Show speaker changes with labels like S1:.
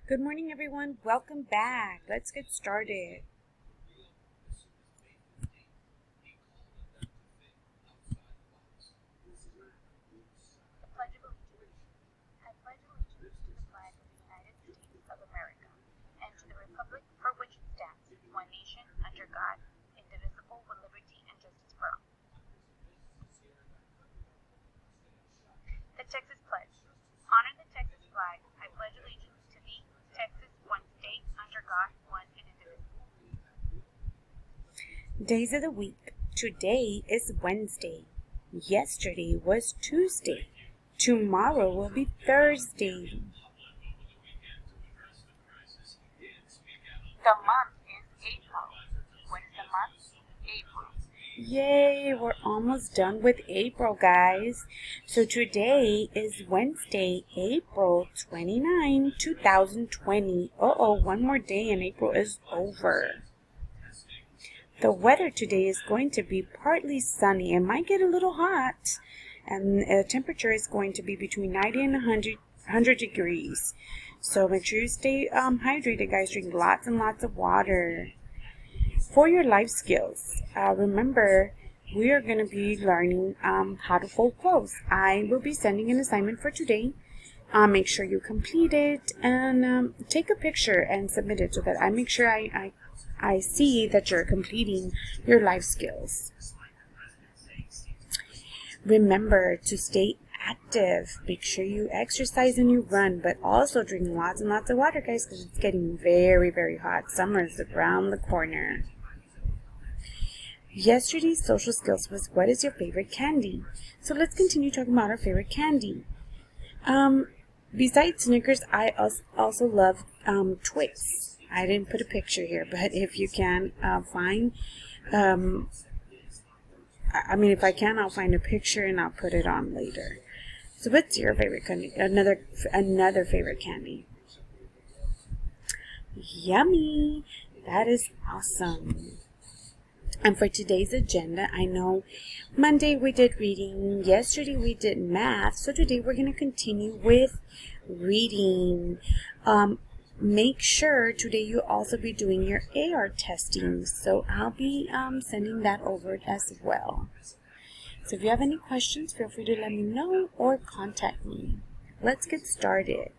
S1: Good morning, everyone. Welcome back. Let's get started.
S2: The Pledge of Allegiance. I pledge allegiance to the flag of the United States of America and to the republic for which it stands, one nation, under God, indivisible, with liberty and justice for all. The Texas Pledge. Honor the Texas flag. I pledge allegiance to thee, Texas, one state, under God, one and indivisible.
S1: Days of the week. Today is Wednesday. Yesterday was Tuesday. Tomorrow will be Thursday.
S2: The month is April. What is the month? April.
S1: Yay, we're almost done with April, guys. So today is Wednesday, April 29, 2020. One more day and April is over. The weather today is going to be partly sunny. It might get a little hot, and the temperature is going to be between 90 and 100 degrees. So make sure you stay hydrated, guys. Drink lots and lots of water. For your life skills, remember, we are going to be learning how to fold clothes. I will be sending an assignment for today. Make sure you complete it and take a picture and submit it so that I make sure I see that you're completing your life skills. Remember to stay active. Make sure you exercise and you run, but also drink lots and lots of water, guys, because it's getting very, very hot. Summer is around the corner. Yesterday's social skills was, what is your favorite candy? So let's continue talking about our favorite candy. Besides Snickers, I also love Twix. I didn't put a picture here, but if you can find, if I can, I'll find a picture and I'll put it on later. So what's your favorite candy? Another favorite candy. Yummy! That is awesome. And for today's agenda, I know Monday we did reading, yesterday we did math, so today we're going to continue with reading. Make sure today you also be doing your AR testing, so I'll be sending that over as well. So if you have any questions, feel free to let me know or contact me. Let's get started.